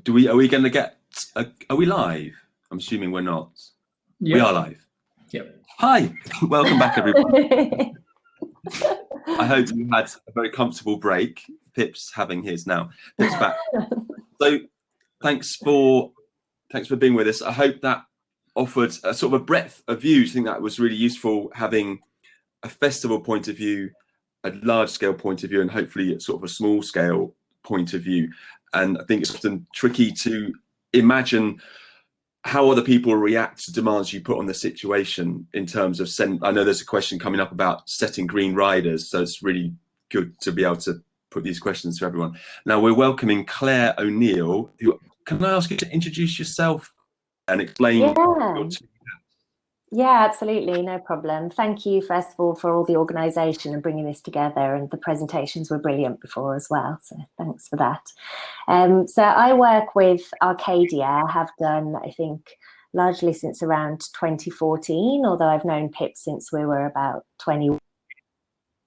Are we going to get? Are we live? I'm assuming we're not. Yep. We are live. Yep. Hi, welcome back, everybody. I hope you had a very comfortable break. Pip's having his now. Pip's back. So thanks for being with us. I hope that offered a sort of a breadth of views. I think that was really useful, having a festival point of view, a large scale point of view, and hopefully sort of a small scale point of view. And I think it's often tricky to imagine how other people react to demands you put on the situation in terms of I know there's a question coming up about setting green riders, so it's really good to be able to put these questions to everyone. Now we're welcoming Claire O'Neill, who, can I ask you to introduce yourself and explain? Yeah, absolutely, no problem. Thank you, first of all, for all the organisation and bringing this together, and the presentations were brilliant before as well, so thanks for that. So I work with Arcadia, have done, I think, largely since around 2014, although I've known Pip since we were about 20,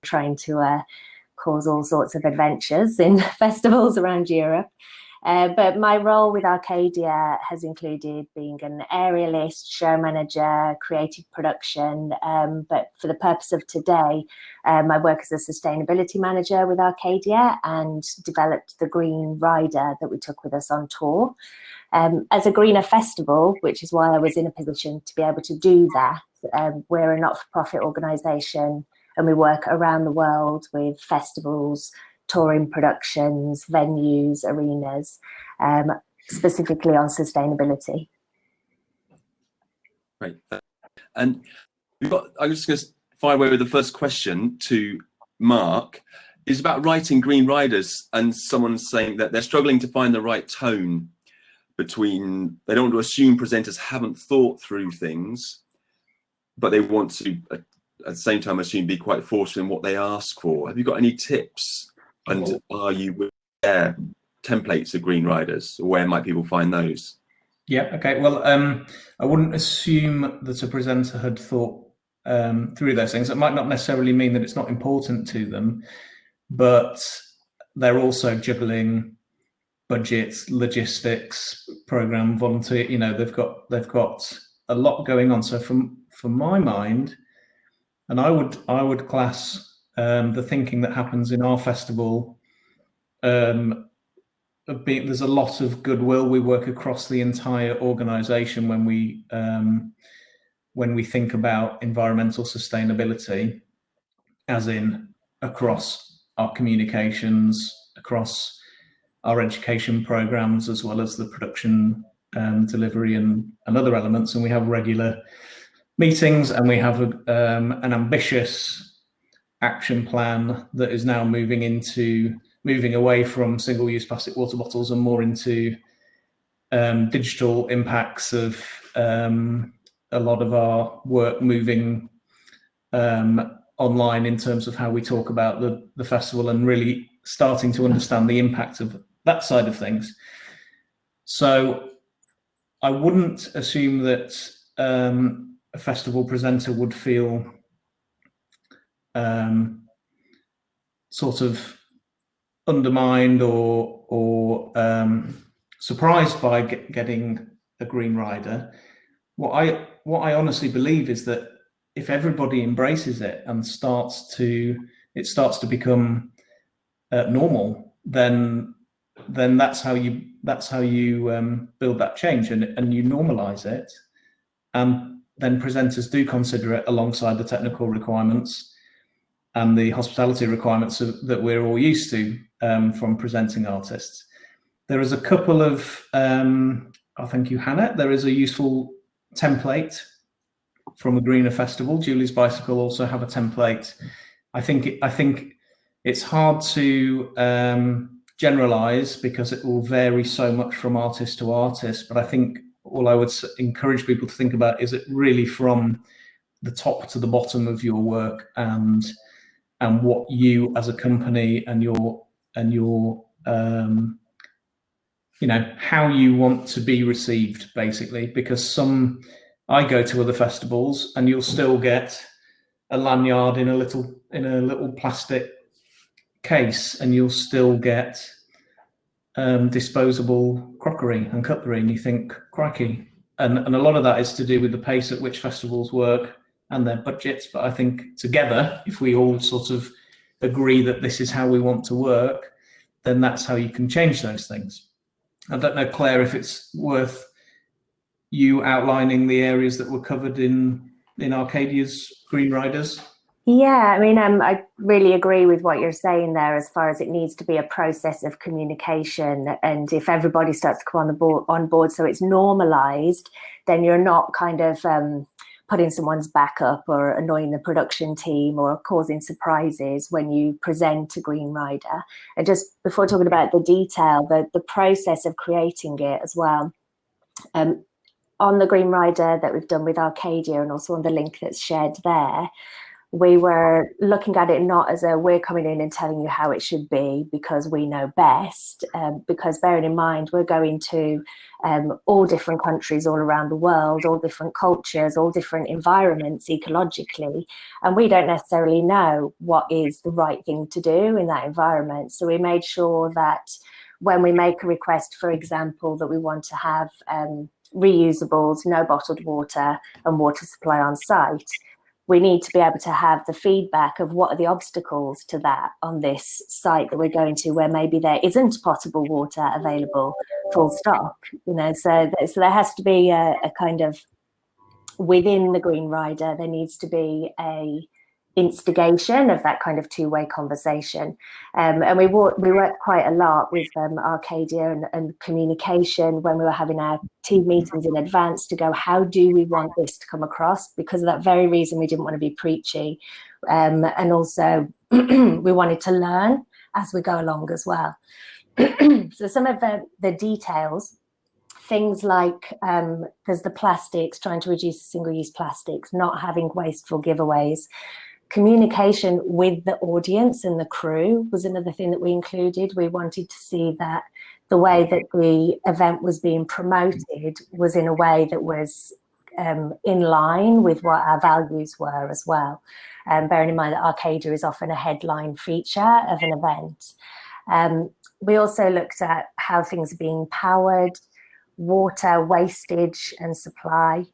trying to cause all sorts of adventures in festivals around Europe. But my role with Arcadia has included being an aerialist, show manager, creative production. But for the purpose of today, I work as a sustainability manager with Arcadia and developed the Green Rider that we took with us on tour. As a greener festival, which is why I was in a position to be able to do that, we're a not-for-profit organisation and we work around the world with festivals, touring productions, venues, arenas, specifically on sustainability. Great. And I'm just going to fire away with the first question to Mark. It's about writing Green Riders, and someone saying that they're struggling to find the right tone between, they don't want to assume presenters haven't thought through things, but they want to, at the same time, assume be quite forceful in what they ask for. Have you got any tips? And are you aware templates of Green Riders? Where might people find those? Yeah, okay. Well, I wouldn't assume that a presenter had thought through those things. It might not necessarily mean that it's not important to them, but they're also juggling budgets, logistics, program, volunteer. You know, they've got a lot going on. So from my mind, and I would class the thinking that happens in our festival, there's a lot of goodwill. We work across the entire organisation when we think about environmental sustainability, as in across our communications, across our education programmes, as well as the production, delivery and other elements. And we have regular meetings, and we have an ambitious action plan that is now moving away from single-use plastic water bottles and more into digital impacts of a lot of our work moving online in terms of how we talk about the festival, and really starting to understand the impact of that side of things. So I wouldn't assume that a festival presenter would feel sort of undermined or surprised by getting a Green Rider. What I honestly believe is that if everybody embraces it and it starts to become normal, then that's how you build that change, and you normalize it, and then presenters do consider it alongside the technical requirements and the hospitality requirements that we're all used to from presenting artists. There is a couple of, thank you, Hannah. There is a useful template from a greener festival. Julie's Bicycle also have a template. I think it's hard to generalize because it will vary so much from artist to artist. But I think all I would encourage people to think about is it really from the top to the bottom of your work, and what you as a company and your you know, how you want to be received, basically. Because I go to other festivals and you'll still get a lanyard in a little plastic case, and you'll still get disposable crockery and cutlery, and you think, crikey. And a lot of that is to do with the pace at which festivals work and their budgets. But I think together, if we all sort of agree that this is how we want to work, then that's how you can change those things. I don't know, Claire, if it's worth you outlining the areas that were covered in Arcadia's Green Riders. Yeah, I mean, I really agree with what you're saying there, as far as it needs to be a process of communication. And if everybody starts to come on board, so it's normalized, then you're not kind of putting someone's back up or annoying the production team or causing surprises when you present a Green Rider. And just before talking about the detail, the process of creating it as well. On the Green Rider that we've done with Arcadia, and also on the link that's shared there, we were looking at it not as a we're coming in and telling you how it should be because we know best, because bearing in mind we're going to all different countries all around the world, all different cultures, all different environments ecologically, and we don't necessarily know what is the right thing to do in that environment. So we made sure that when we make a request, for example, that we want to have reusables, no bottled water and water supply on site, we need to be able to have the feedback of what are the obstacles to that on this site that we're going to, where maybe there isn't potable water available, full stop. So there has to be a kind of, within the Green Rider, there needs to be a instigation of that kind of two-way conversation. And we worked quite a lot with Arcadia and communication when we were having our team meetings in advance to go, how do we want this to come across? Because of that very reason, we didn't want to be preachy. And also we wanted to learn as we go along as well. So some of the details, things like there's the plastics, trying to reduce single-use plastics, not having wasteful giveaways. Communication with the audience and the crew was another thing that we included. We wanted to see that the way that the event was being promoted was in a way that was in line with what our values were as well. Bearing in mind that Arcadia is often a headline feature of an event. We also looked at how things are being powered, water, wastage and supply.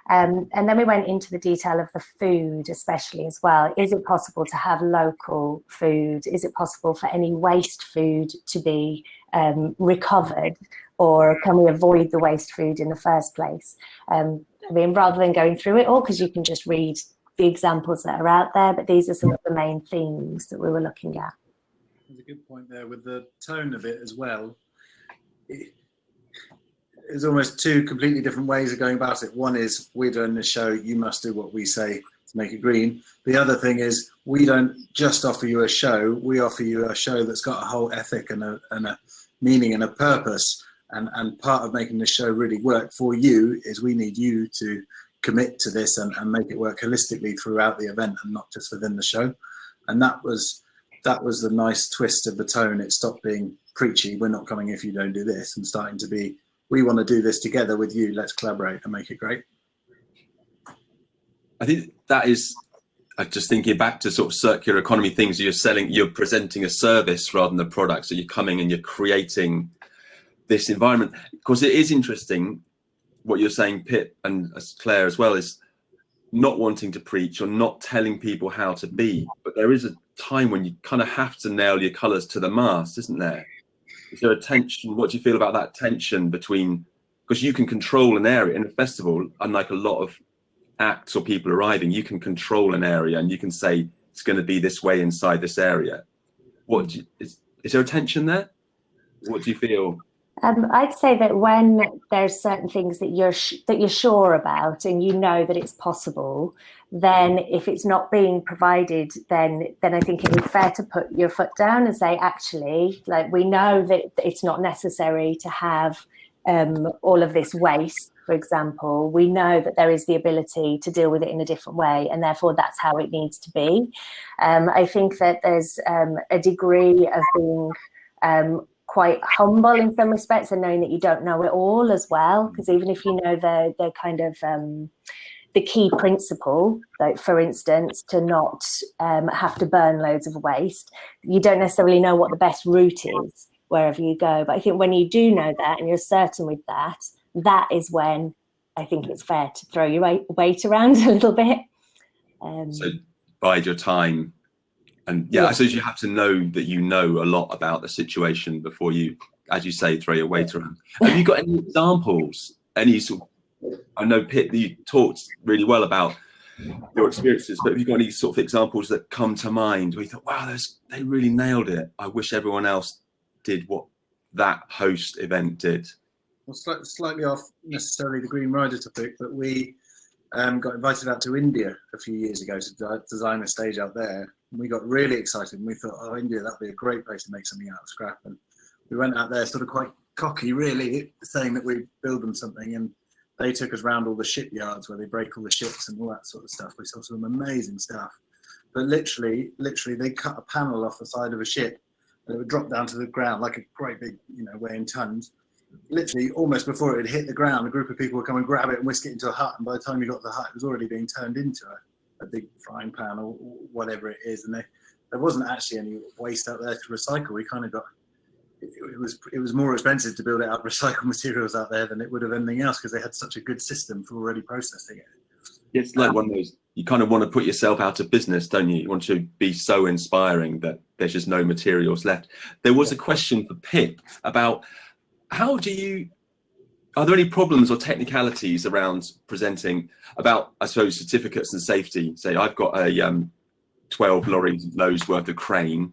And then we went into the detail of the food, especially as well. Is it possible to have local food? Is it possible for any waste food to be recovered? Or can we avoid the waste food in the first place? I mean, rather than going through it all, because you can just read the examples that are out there, but these are some of the main themes that we were looking at. There's a good point there with the tone of it as well. There's almost two completely different ways of going about it. One is, we're doing the show, you must do what we say to make it green. The other thing is, we don't just offer you a show, we offer you a show that's got a whole ethic and a meaning and a purpose. And part of making the show really work for you is we need you to commit to this and make it work holistically throughout the event and not just within the show. And that was the nice twist of the tone. It stopped being preachy, we're not coming if you don't do this, and starting to be, we want to do this together with you, let's collaborate and make it great. I think that is, I'm just thinking back to sort of circular economy things. You're presenting a service rather than a product. So you're coming and you're creating this environment. Of course, it is interesting what you're saying, Pip, and Claire as well, is not wanting to preach or not telling people how to be. But there is a time when you kind of have to nail your colours to the mast, isn't there? Is there a tension? What do you feel about that tension between, because you can control an area in a festival, unlike a lot of acts or people arriving, you can control an area and you can say it's going to be this way inside this area. Is there a tension there? What do you feel? I'd say that when there's certain things that you're sure about and you know that it's possible, then if it's not being provided, then I think it is fair to put your foot down and say, actually, like, we know that it's not necessary to have all of this waste, for example. We know that there is the ability to deal with it in a different way, and therefore that's how it needs to be. I think that there's a degree of being quite humble in some respects, and knowing that you don't know it all as well, because even if you know the kind of the key principle, like for instance, to not have to burn loads of waste, you don't necessarily know what the best route is wherever you go. But I think when you do know that and you're certain with that, that is when I think it's fair to throw your weight around a little bit. So bide your time. And yeah, I suppose you have to know that you know a lot about the situation before you, as you say, throw your weight around. Have you got any examples? Any sort of, I know, Pip, you talked really well about your experiences, but have you got any sort of examples that come to mind where you thought, wow, they really nailed it. I wish everyone else did what that host event did? Well, slightly off necessarily the Green Rider topic, but we got invited out to India a few years ago to design a stage out there. And we got really excited and we thought, oh, India, that'd be a great place to make something out of scrap. And we went out there sort of quite cocky, really, saying that we'd build them something. And they took us around all the shipyards where they break all the ships and all that sort of stuff. We saw some amazing stuff. But literally, they cut a panel off the side of a ship and it would drop down to the ground like a great big, weighing tons. Literally, almost before it had hit the ground, a group of people would come and grab it and whisk it into a hut. And by the time you got to the hut, it was already being turned into a big frying pan or whatever it is. And there wasn't actually any waste out there to recycle. We kind of got, it was more expensive to build it out of recycled materials out there than it would have anything else because they had such a good system for already processing it. It's like one of those, you kind of want to put yourself out of business, don't you? You want to be so inspiring that there's just no materials left. There was a question for Pip about are there any problems or technicalities around presenting about, I suppose, certificates and safety? Say I've got a 12 lorries loads worth of crane.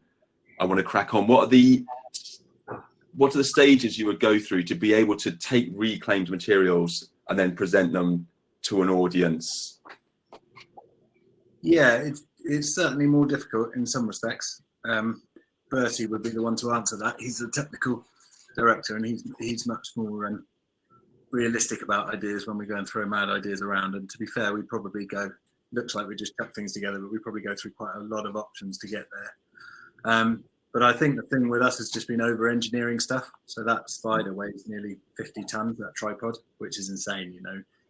I want to crack on. What are the stages you would go through to be able to take reclaimed materials and then present them to an audience? Yeah, it's certainly more difficult in some respects. Bertie would be the one to answer that. He's the technical director and he's much more realistic about ideas when we go and throw mad ideas around. And to be fair, we probably looks like we just chuck things together, but we probably go through quite a lot of options to get there. But I think the thing with us has just been over-engineering stuff. So that spider weighs nearly 50 tons, that tripod, which is insane,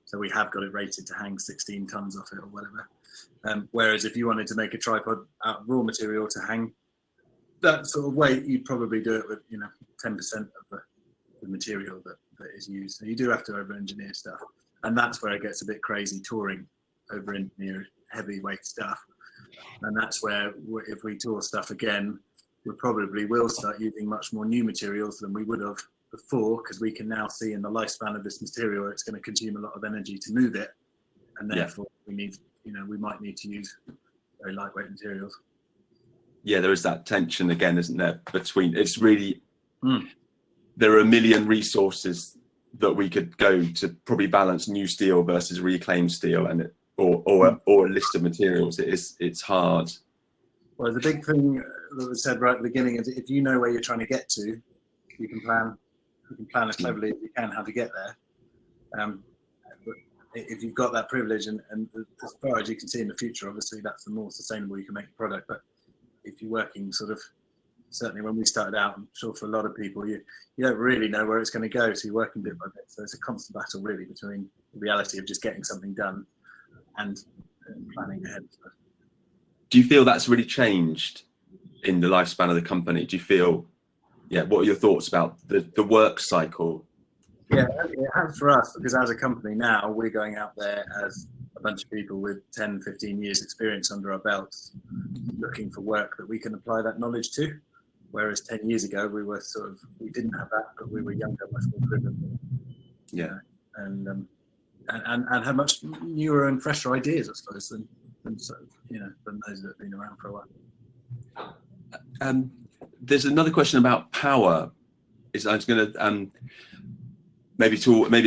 So we have got it rated to hang 16 tons off it or whatever. Whereas if you wanted to make a tripod out of raw material to hang that sort of weight, you'd probably do it with, 10% of the material that is used. So you do have to over-engineer stuff. And that's where it gets a bit crazy, touring over-engineered heavyweight stuff. And that's where if we tour stuff again, we probably will start using much more new materials than we would have before, because we can now see in the lifespan of this material it's going to consume a lot of energy to move it, and therefore we need, we might need to use very lightweight materials. Yeah, there is that tension again, isn't there? Between it's really there are a million resources that we could go to probably balance new steel versus reclaimed steel, and or a list of materials. It's hard. Well, the big thing that was said right at the beginning is if you know where you're trying to get to, you can plan as cleverly as you can how to get there. But if you've got that privilege and as far as you can see in the future, obviously that's the more sustainable you can make a product. But if you're working sort of, certainly when we started out, I'm sure for a lot of people, you don't really know where it's going to go, so you're working bit by bit. So it's a constant battle really between the reality of just getting something done and planning ahead. Do you feel that's really changed in the lifespan of the company? Do you feel, what are your thoughts about the work cycle? Yeah, it has for us, because as a company now, we're going out there as a bunch of people with 10, 15 years experience under our belts, looking for work that we can apply that knowledge to. Whereas 10 years ago, we didn't have that, but we were younger, much more driven. Yeah. And had much newer and fresher ideas, I suppose, than those that have been around for a while. There's another question about power. I was going to maybe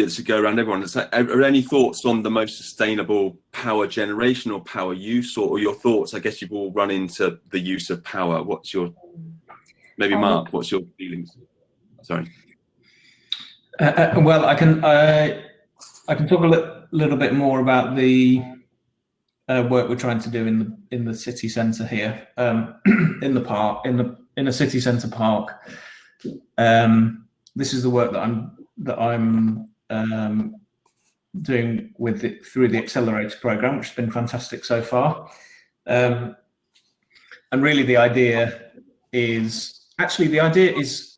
it's to go around everyone. Are there any thoughts on the most sustainable power generation or power use, or your thoughts? I guess you've all run into the use of power. What's your Mark? What's your feelings? Sorry. Well, I can talk a little bit more about the work we're trying to do in the city centre here, in the park, in a city centre park. This is the work that I'm doing through the accelerator program, which has been fantastic so far. And really, the idea is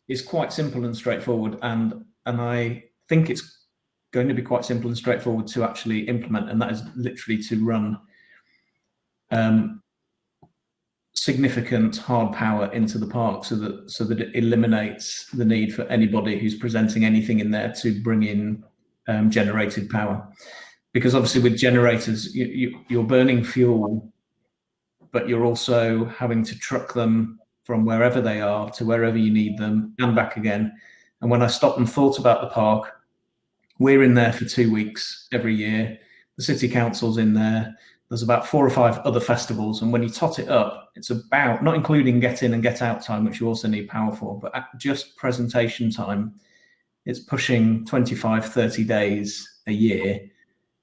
is quite simple and straightforward, and I think it's going to be quite simple and straightforward to actually implement, and that is literally to run significant hard power into the park so that it eliminates the need for anybody who's presenting anything in there to bring in generated power. Because obviously with generators, you're burning fuel, but you're also having to truck them from wherever they are to wherever you need them and back again. And when I stopped and thought about the park, we're in there for 2 weeks every year. The city council's in there. There's about 4 or 5 other festivals. And when you tot it up, it's about, not including get in and get out time, which you also need power for, but at just presentation time, it's pushing 25, 30 days a year.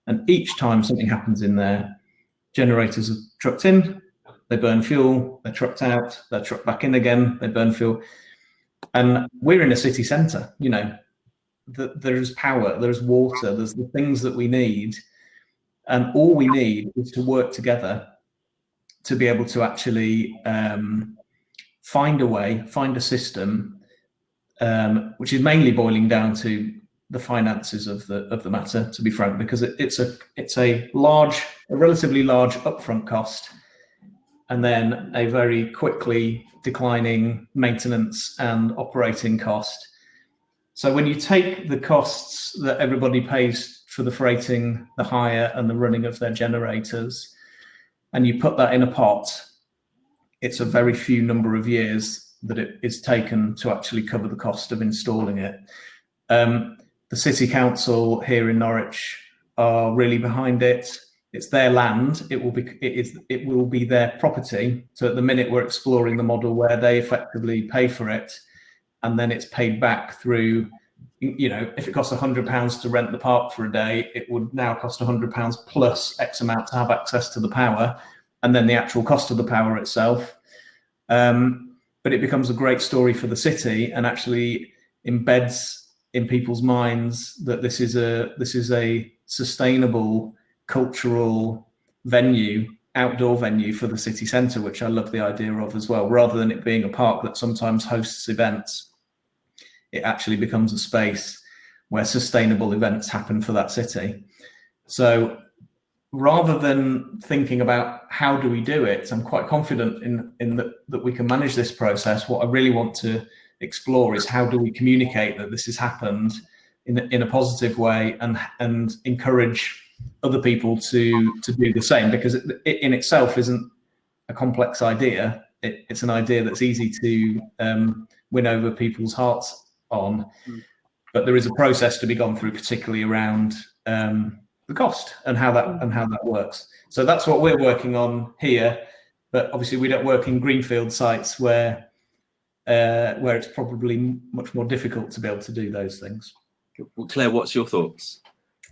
And each time something happens in there, generators are trucked in, they burn fuel, they're trucked out, they're trucked back in again, they burn fuel. And we're in a city centre, you know, there is power, there's water, there's the things that we need. And all we need is to work together to be able to actually find a way, find a system, which is mainly boiling down to the finances of the matter, to be frank, because it's a relatively large upfront cost, and then a very quickly declining maintenance and operating cost. So when you take the costs that everybody pays for the freighting, the hire, and the running of their generators, and you put that in a pot, it's a very few number of years that it is taken to actually cover the cost of installing it. The city council here in Norwich are really behind it. It's their land. It will be their property. So at the minute we're exploring the model where they effectively pay for it, and then it's paid back through, you know, if it costs £100 to rent the park for a day, it would now cost £100 plus X amount to have access to the power, and then the actual cost of the power itself. But it becomes a great story for the city and actually embeds in people's minds that this is a sustainable cultural venue, outdoor venue for the city centre, which I love the idea of as well. Rather than it being a park that sometimes hosts events, it actually becomes a space where sustainable events happen for that city. So rather than thinking about how do we do it, I'm quite confident in that we can manage this process. What I really want to explore is how do we communicate that this has happened in a positive way and encourage other people to do the same, because it in itself isn't a complex idea. It's an idea that's easy to win over people's hearts on, but there is a process to be gone through, particularly around the cost and how that works. So that's what we're working on here, but obviously we don't work in greenfield sites where it's probably much more difficult to be able to do those things. Well, Claire, what's your thoughts?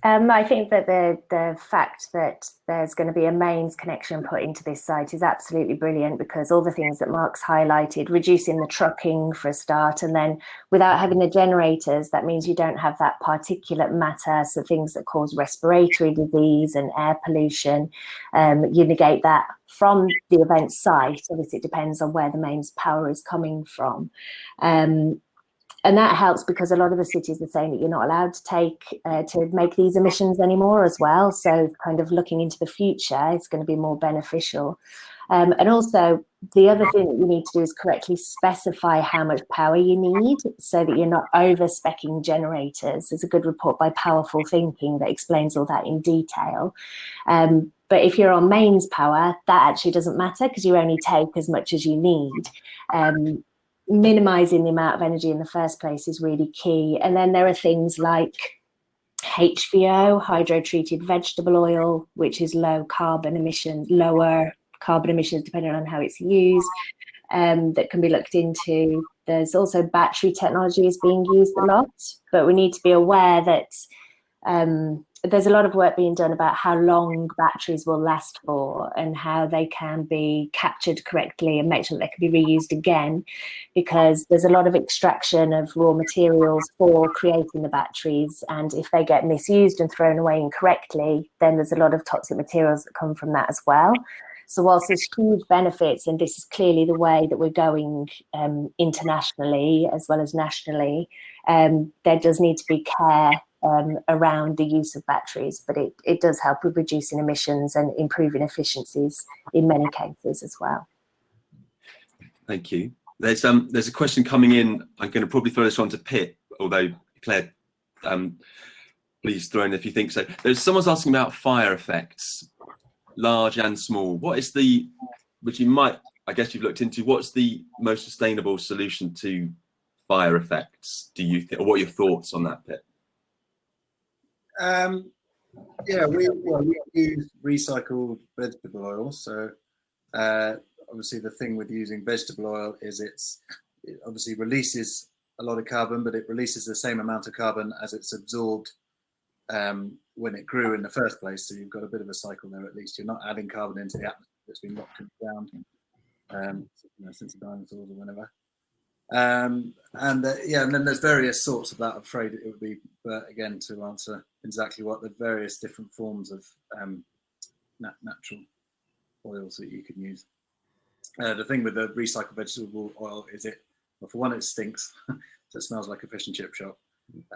I think that the fact that there's going to be a mains connection put into this site is absolutely brilliant, because all the things that Mark's highlighted, reducing the trucking for a start, and then without having the generators, that means you don't have that particulate matter, so things that cause respiratory disease and air pollution. You negate that from the event site. Obviously, it depends on where the mains power is coming from. And that helps because a lot of the cities are saying that you're not allowed to to make these emissions anymore as well. So kind of looking into the future, it's going to be more beneficial. And also the other thing that you need to do is correctly specify how much power you need so that you're not over-speccing generators. There's a good report by Powerful Thinking that explains all that in detail. But if you're on mains power, that actually doesn't matter because you only take as much as you need. Minimizing the amount of energy in the first place is really key. And then there are things like HVO, hydro-treated vegetable oil, which is lower carbon emissions depending on how it's used, that can be looked into. There's also battery technology is being used a lot, but we need to be aware that there's a lot of work being done about how long batteries will last for and how they can be captured correctly and make sure that they can be reused again, because there's a lot of extraction of raw materials for creating the batteries, and if they get misused and thrown away incorrectly, then there's a lot of toxic materials that come from that as well. So whilst there's huge benefits, and this is clearly the way that we're going internationally as well as nationally, there does need to be care around the use of batteries, but it does help with reducing emissions and improving efficiencies in many cases as well. Thank you. There's a question coming in. I'm going to probably throw this one to Pip, although Claire, please throw in if you think so. There's someone's asking about fire effects, large and small. What is the, which you might, I guess you've looked into, what's the most sustainable solution to fire effects, do you think, or what are your thoughts on that, Pip? Yeah, we use recycled vegetable oil. So obviously the thing with using vegetable oil is it obviously releases a lot of carbon, but it releases the same amount of carbon as it's absorbed when it grew in the first place. So you've got a bit of a cycle there. At least you're not adding carbon into the atmosphere that's been locked in the ground since the dinosaurs or whenever. And then there's various sorts of that. I'm afraid it would be, but again, to answer exactly what the various different forms of natural oils that you can use. The thing with the recycled vegetable oil is well, for one, it stinks, so it smells like a fish and chip shop,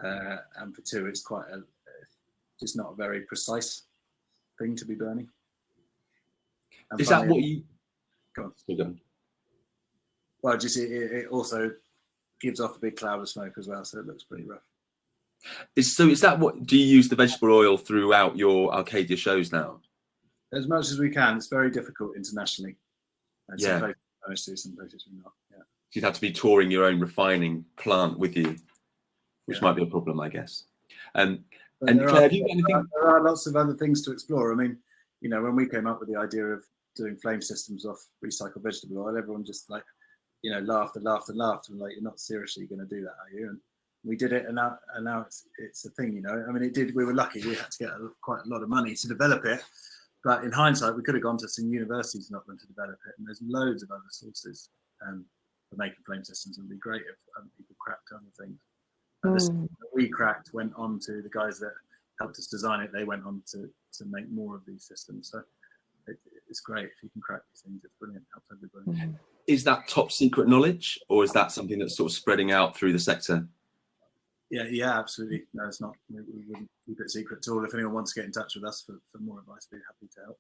and for two, it's quite just not a very precise thing to be burning. And is that what you? Go on. Go on. Well, just it also gives off a big cloud of smoke as well, so it looks pretty rough. Is that what, do you use the vegetable oil throughout your Arcadia shows now? As much as we can. It's very difficult internationally. And Yeah. some places we're not. Yeah. You'd have to be touring your own refining plant with you, which might be a problem, I guess. And Claire, have you got anything? There are lots of other things to explore. I mean, when we came up with the idea of doing flame systems off recycled vegetable oil, everyone just laughed and laughed and laughed, and like, you're not seriously going to do that, are you? And we did it, and now it's a thing. I mean, we were lucky. We had to get quite a lot of money to develop it, but in hindsight, we could have gone to some universities and got them to develop it. And there's loads of other sources for making flame systems. It would be great if other people cracked other things. And this we cracked went on to the guys that helped us design it. They went on to make more of these systems. So it's great if you can crack these things. It's brilliant. It helps everybody. Is that top secret knowledge, or is that something that's sort of spreading out through the sector? Yeah, absolutely. No, it's not. We wouldn't keep it secret at all. If anyone wants to get in touch with us for more advice, we'd be happy to help.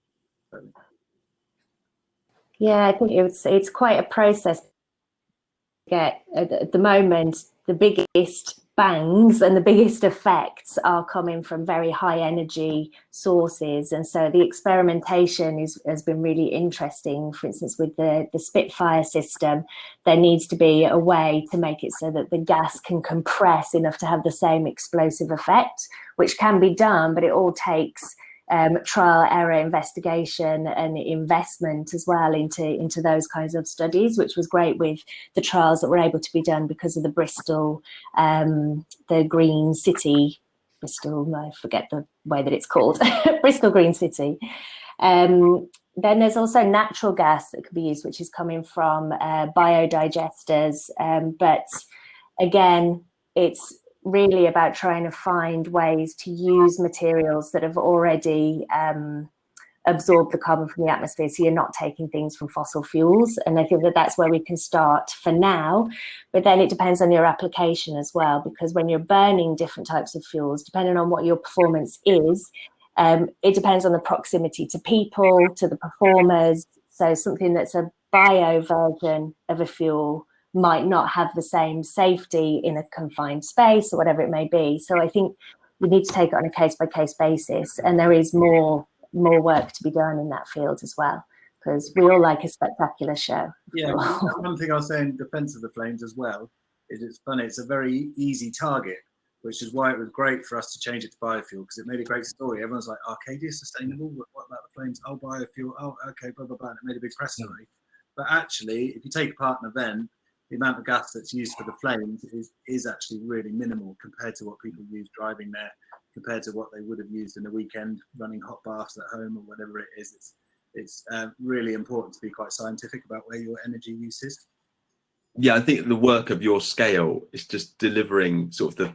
Totally. Yeah, I think it's quite a process to get. At the moment, the biggest bangs and the biggest effects are coming from very high energy sources, and so the experimentation has been really interesting. For instance, with the Spitfire system, there needs to be a way to make it so that the gas can compress enough to have the same explosive effect, which can be done, but it all takes trial error investigation and investment as well into those kinds of studies, which was great with the trials that were able to be done because of the Bristol, the Green City, I forget the way that it's called, Bristol Green City. Then there's also natural gas that can be used, which is coming from biodigesters, but again, it's really about trying to find ways to use materials that have already absorbed the carbon from the atmosphere, so you're not taking things from fossil fuels. And I think that's where we can start for now, but then it depends on your application as well, because when you're burning different types of fuels, depending on what your performance is, it depends on the proximity to people, to the performers. So something that's a bio version of a fuel might not have the same safety in a confined space or whatever it may be. So I think we need to take it on a case-by-case basis, and there is more work to be done in that field as well, because we all like a spectacular show. Yeah, one thing I'll say in defense of the flames as well is it's funny, it's a very easy target, which is why it was great for us to change it to biofuel, because it made a great story. Everyone's like, Arcadia sustainable? What about the flames? Oh, biofuel. Oh, okay, blah, blah, blah. And it made a big press story. But actually, if you take apart an event, the amount of gas that's used for the flames is actually really minimal compared to what people use driving there, compared to what they would have used in a weekend running hot baths at home or whatever it is. It's really important to be quite scientific about where your energy use is. Yeah, I think the work of your scale is just delivering sort of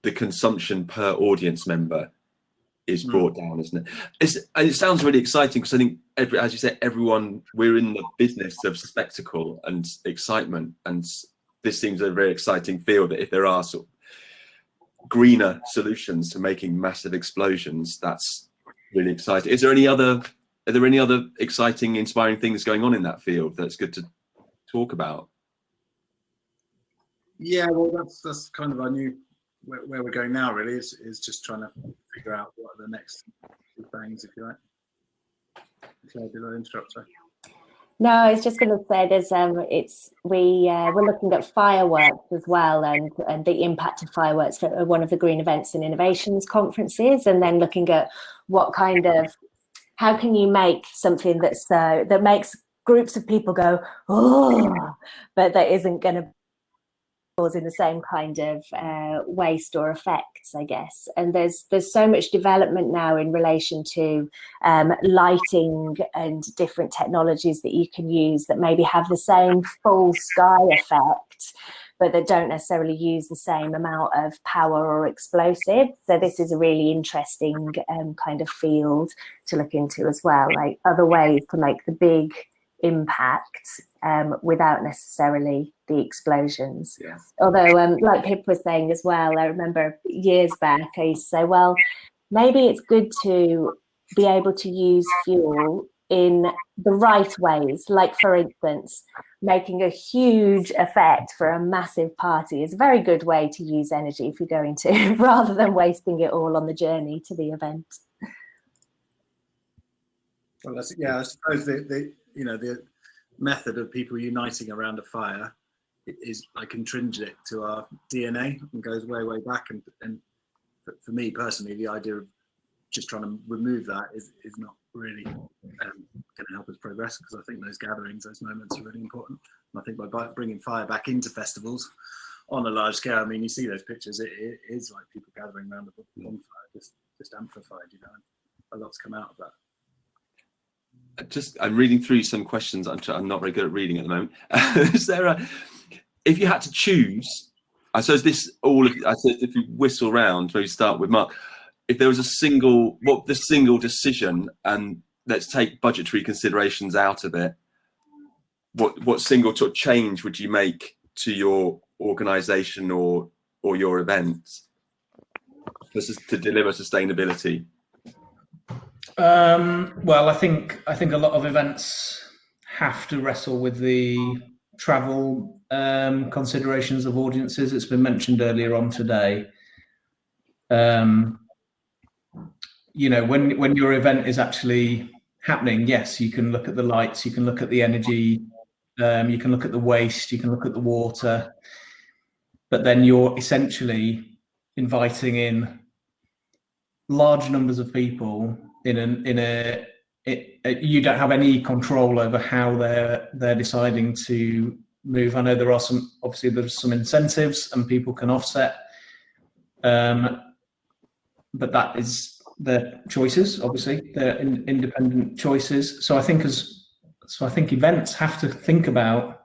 the consumption per audience member is brought down, isn't it? And it sounds really exciting because I think, as you said, we're in the business of spectacle and excitement, and this seems a very exciting field. That if there are sort of greener solutions to making massive explosions, that's really exciting. Are there any other exciting, inspiring things going on in that field that's good to talk about? Yeah, well, that's kind of our new where we're going now. Really, is just trying to figure out what are the next things, if you like. Claire, did I interrupt? Sorry. No, I was just going to say we're looking at fireworks as well, and the impact of fireworks for one of the Green Events and Innovations conferences, and then looking at how can you make something that makes groups of people go, oh, but that isn't going to causing the same kind of waste or effects, I guess. And there's so much development now in relation to lighting and different technologies that you can use that maybe have the same full sky effect, but that don't necessarily use the same amount of power or explosive. So this is a really interesting kind of field to look into as well, like other ways to make the big impact without necessarily the explosions. Yeah. Although, like Pip was saying as well, I remember years back I used to say, well, maybe it's good to be able to use fuel in the right ways. Like, for instance, making a huge effect for a massive party is a very good way to use energy if you're going to, rather than wasting it all on the journey to the event. Well, I suppose the method of people uniting around a fire is like intrinsic to our DNA and goes way, way back. And for me personally, the idea of just trying to remove that is not really going to help us progress, because I think those gatherings, those moments are really important. And I think by bringing fire back into festivals on a large scale, I mean, you see those pictures, it is like people gathering around the bonfire, just amplified, a lot's come out of that. I'm reading through some questions. I'm not very good at reading at the moment. Is there if you had to choose, I suppose if you whistle round, maybe start with Mark, if there was the single decision, and let's take budgetary considerations out of it, what single sort of change would you make to your organisation or your events to deliver sustainability? Well, I think a lot of events have to wrestle with the travel considerations of audiences. It's been mentioned earlier on today. When your event is actually happening, yes, you can look at the lights, you can look at the energy, you can look at the waste, you can look at the water, but then you're essentially inviting in large numbers of people you don't have any control over how they're deciding to move. I know there's some incentives and people can offset, but that is their choices. Obviously, they're independent choices. So I think events have to think about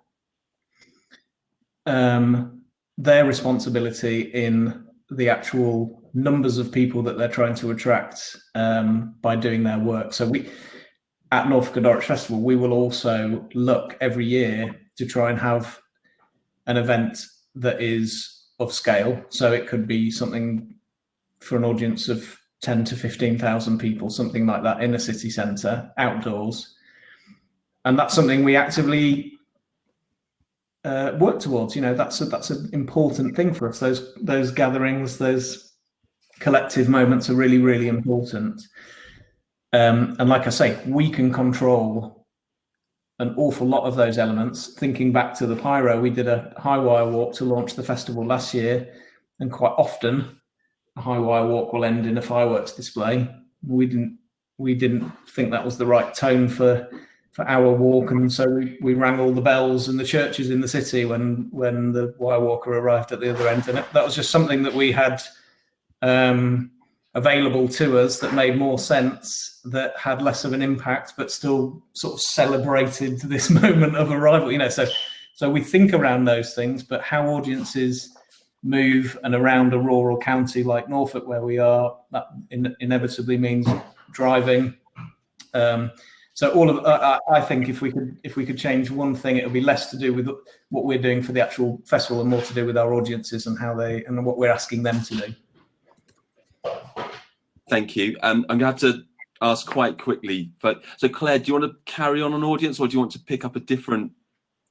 their responsibility in the actual numbers of people that they're trying to attract by doing their work. So we, at Norfolk and Norwich Festival, we will also look every year to try and have an event that is of scale. So it could be something for an audience of 10 to 15,000 people, something like that, in a city centre, outdoors. And that's something we actively work towards. That's an important thing for us. Those gatherings, those collective moments are really, really important. And like I say, we can control an awful lot of those elements. Thinking back to the pyro, we did a high wire walk to launch the festival last year, and quite often a high wire walk will end in a fireworks display. We didn't think that was the right tone for our walk, and so we rang all the bells in the churches in the city when the wire walker arrived at the other end, and that was just something that we had available to us that made more sense, that had less of an impact, but still sort of celebrated this moment of arrival. So we think around those things, but how audiences move and around a rural county like Norfolk, where we are, that inevitably means driving. So all of I think if we could change one thing, it would be less to do with what we're doing for the actual festival and more to do with our audiences and how they and what we're asking them to do. Thank you. I'm going to have to ask quite quickly, but so Claire, do you want to carry on audience, or do you want to pick up a different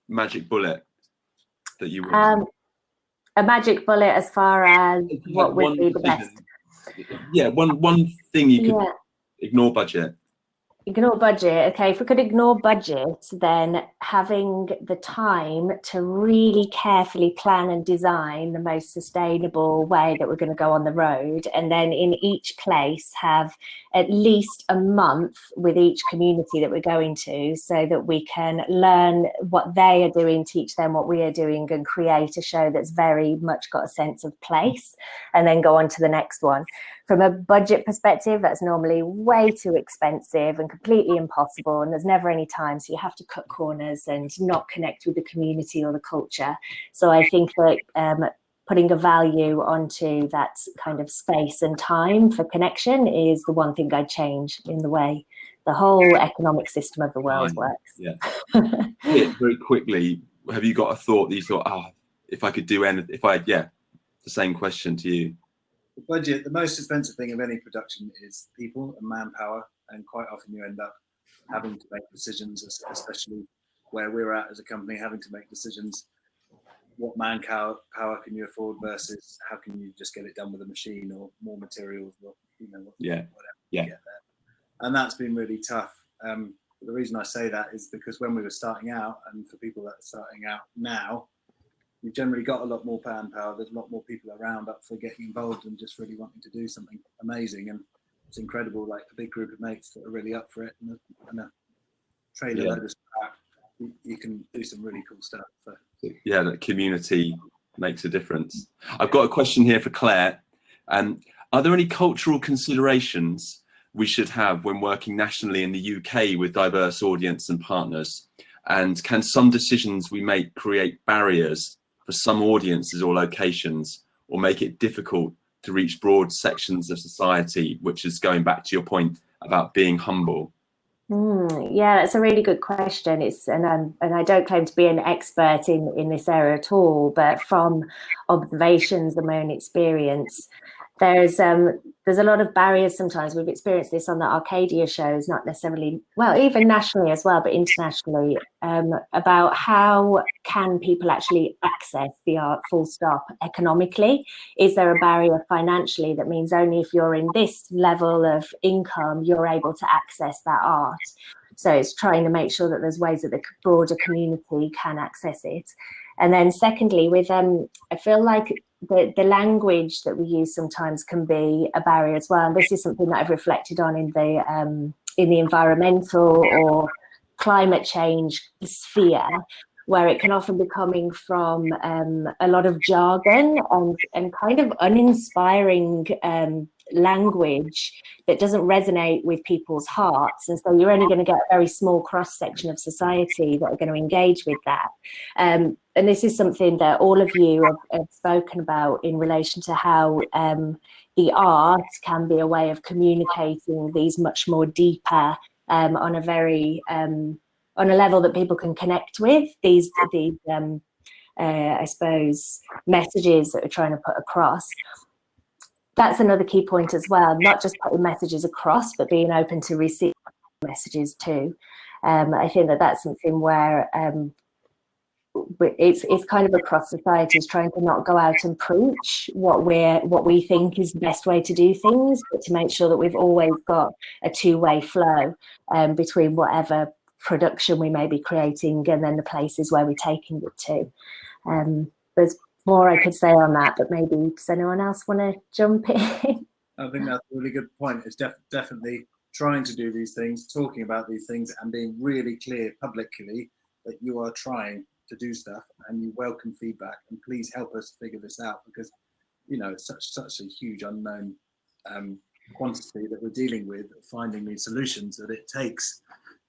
magic bullet that you want? A magic bullet as far as what would be the best? Yeah, one thing you could ignore budget. Ignore budget. Okay, if we could ignore budget, then having the time to really carefully plan and design the most sustainable way that we're going to go on the road, and then in each place have at least a month with each community that we're going to, so that we can learn what they are doing, teach them what we are doing, and create a show that's very much got a sense of place, and then go on to the next one. From a budget perspective, that's normally way too expensive and completely impossible, and there's never any time, so you have to cut corners and not connect with the community or the culture. So I think that putting a value onto that kind of space and time for connection is the one thing I'd change in the way the whole economic system of the world works. Yeah. Very quickly, have you got a thought that you thought, oh, if I could do anything, the same question to you. The budget, the most expensive thing of any production is people and manpower, and quite often you end up having to make decisions, especially where we're at as a company, having to make decisions. What manpower can you afford versus how can you just get it done with a machine or more materials, or whatever. Get there. And that's been really tough. The reason I say that is because when we were starting out, and for people that are starting out now, we've generally got a lot more manpower. There's a lot more people around up for getting involved and just really wanting to do something amazing. And it's incredible, like a big group of mates that are really up for it, and a trailer load of scrap, you can do some really cool stuff. So. Yeah, that community makes a difference. I've got a question here for Claire. Are there any cultural considerations we should have when working nationally in the UK with diverse audience and partners? And can some decisions we make create barriers for some audiences or locations, or make it difficult to reach broad sections of society, which is going back to your point about being humble? Yeah, that's a really good question. And I don't claim to be an expert in this area at all, but from observations and my own experience, there's a lot of barriers sometimes. We've experienced this on the Arcadia shows, not necessarily, well, even nationally as well, but internationally, about how can people actually access the art full stop economically? Is there a barrier financially that means only if you're in this level of income, you're able to access that art? So it's trying to make sure that there's ways that the broader community can access it. And then secondly, with I feel like the language that we use sometimes can be a barrier as well. And this is something that I've reflected on in the environmental or climate change sphere, where it can often be coming from a lot of jargon and kind of uninspiring language that doesn't resonate with people's hearts. And so you're only going to get a very small cross-section of society that are going to engage with that. And this is something that all of you have spoken about in relation to how the art can be a way of communicating these much more deeper on a very on a level that people can connect with these I suppose messages that we're trying to put across. That's another key point as well, not just putting messages across, but being open to receive messages too. I think that that's something where it's kind of across society, is trying to not go out and preach what we think is the best way to do things, but to make sure that we've always got a two-way flow between whatever production we may be creating and then the places where we're taking it to. There's more I could say on that, but maybe does anyone else want to jump in? I think that's a really good point. It's definitely trying to do these things, talking about these things, and being really clear publicly that you are trying to do stuff and you welcome feedback, and please help us figure this out, because it's such a huge unknown quantity that we're dealing with, finding these solutions, that it takes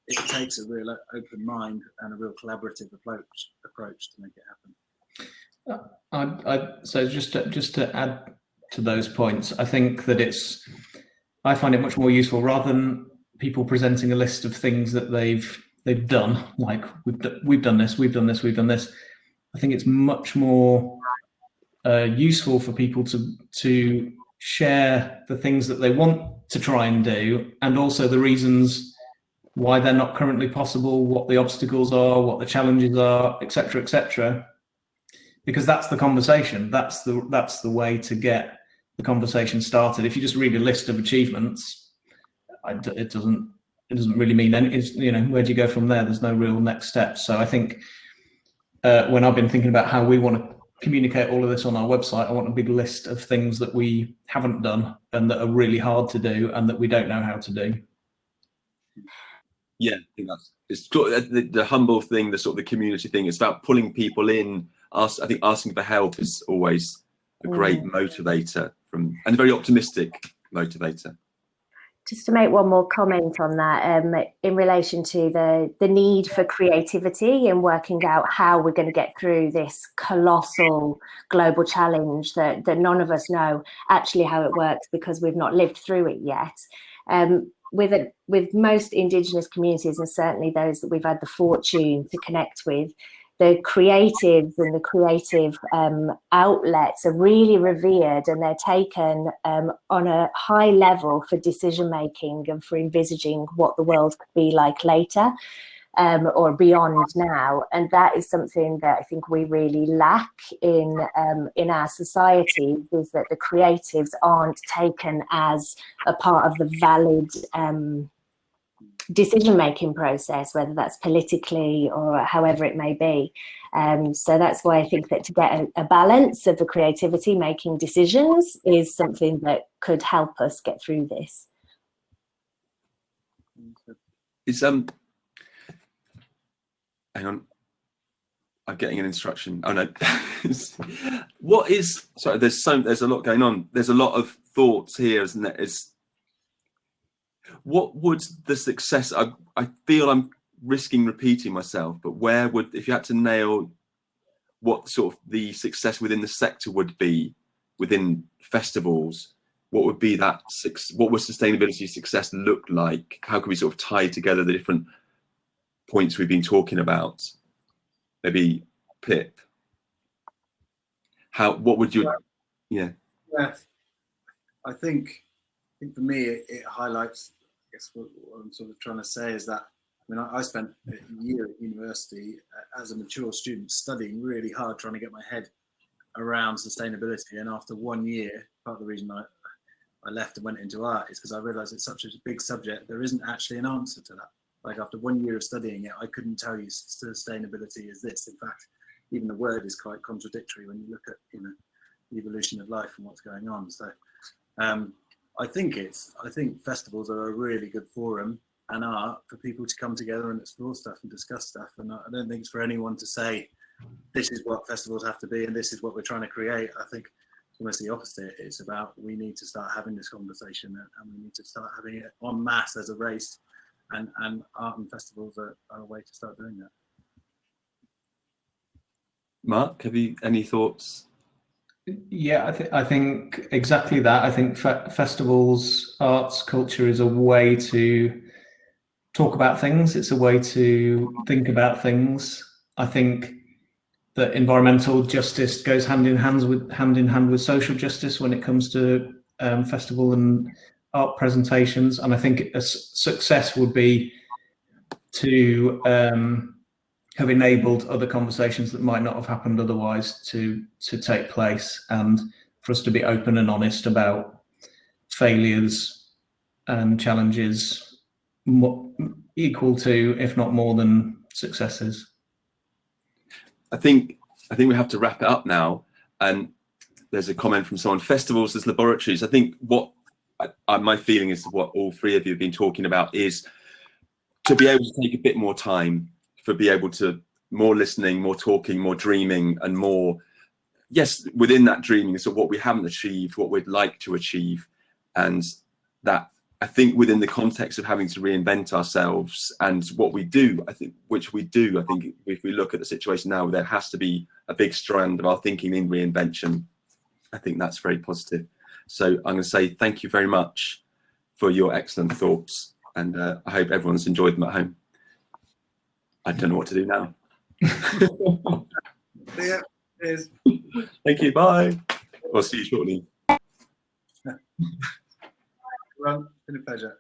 a real open mind and a real collaborative approach to make it happen. So just to add to those points, I think that I find it much more useful rather than people presenting a list of things that they've done, like we've done this, we've done this, we've done this. I think it's much more useful for people to share the things that they want to try and do, and also the reasons why they're not currently possible, what the obstacles are, what the challenges are, etc., etc. Because that's the conversation. That's the way to get the conversation started. If you just read a list of achievements, it doesn't really mean anything. Where do you go from there? There's no real next step. So I think when I've been thinking about how we want to communicate all of this on our website, I want a big list of things that we haven't done and that are really hard to do and that we don't know how to do. Yeah, I think it's the humble thing, the sort of the community thing. It's about pulling people in. I think asking for help is always a great motivator, and a very optimistic motivator. Just to make one more comment on that, in relation to the need for creativity and working out how we're going to get through this colossal global challenge that none of us know actually how it works because we've not lived through it yet. With most Indigenous communities, and certainly those that we've had the fortune to connect with, the creatives and the creative outlets are really revered, and they're taken on a high level for decision making and for envisaging what the world could be like later or beyond now. And that is something that I think we really lack in our society, is that the creatives aren't taken as a part of the valid decision-making process, whether that's politically or however it may be. So that's why I think that to get a balance of the creativity making decisions is something that could help us get through this. It's hang on, I'm getting an instruction. Oh no. Sorry, there's a lot going on. There's a lot of thoughts here, isn't there? What would the success, I feel I'm risking repeating myself, but if you had to nail what sort of the success within the sector would be within festivals, what would be that, what would sustainability success look like? How could we sort of tie together the different points we've been talking about? Maybe Pip, what would you, yeah. I think for me, it highlights, I guess what I'm sort of trying to say is that, I spent a year at university as a mature student studying really hard, trying to get my head around sustainability. And after 1 year, part of the reason I left and went into art is because I realized it's such a big subject, there isn't actually an answer to that. Like after 1 year of studying it, I couldn't tell you sustainability is this. In fact, even the word is quite contradictory when you look at the evolution of life and what's going on. So I think festivals are a really good forum and art for people to come together and explore stuff and discuss stuff. And I don't think it's for anyone to say, this is what festivals have to be and this is what we're trying to create. I think it's almost the opposite. It's about, we need to start having this conversation and we need to start having it en masse as a race, and art and festivals are a way to start doing that. Mark, have you any thoughts? Yeah, I think exactly that. I think festivals, arts, culture is a way to talk about things. It's a way to think about things. I think that environmental justice goes hand in hand with social justice when it comes to festival and art presentations. And I think a success would be to have enabled other conversations that might not have happened otherwise to take place, and for us to be open and honest about failures and challenges equal to, if not more than, successes. I think we have to wrap it up now. And there's a comment from someone: festivals as laboratories. I think what my feeling is, what all three of you have been talking about, is to be able to take a bit more time, for be able to more listening, more talking, more dreaming, and more, yes, within that dreaming, so what we haven't achieved, what we'd like to achieve, and that I think within the context of having to reinvent ourselves and what we do, I think if we look at the situation now, there has to be a big strand of our thinking in reinvention. I think that's very positive. So I'm going to say thank you very much for your excellent thoughts, and I hope everyone's enjoyed them at home. I don't know what to do now. Yeah, cheers. Thank you. Bye. I'll see you shortly. Well, it's been a pleasure.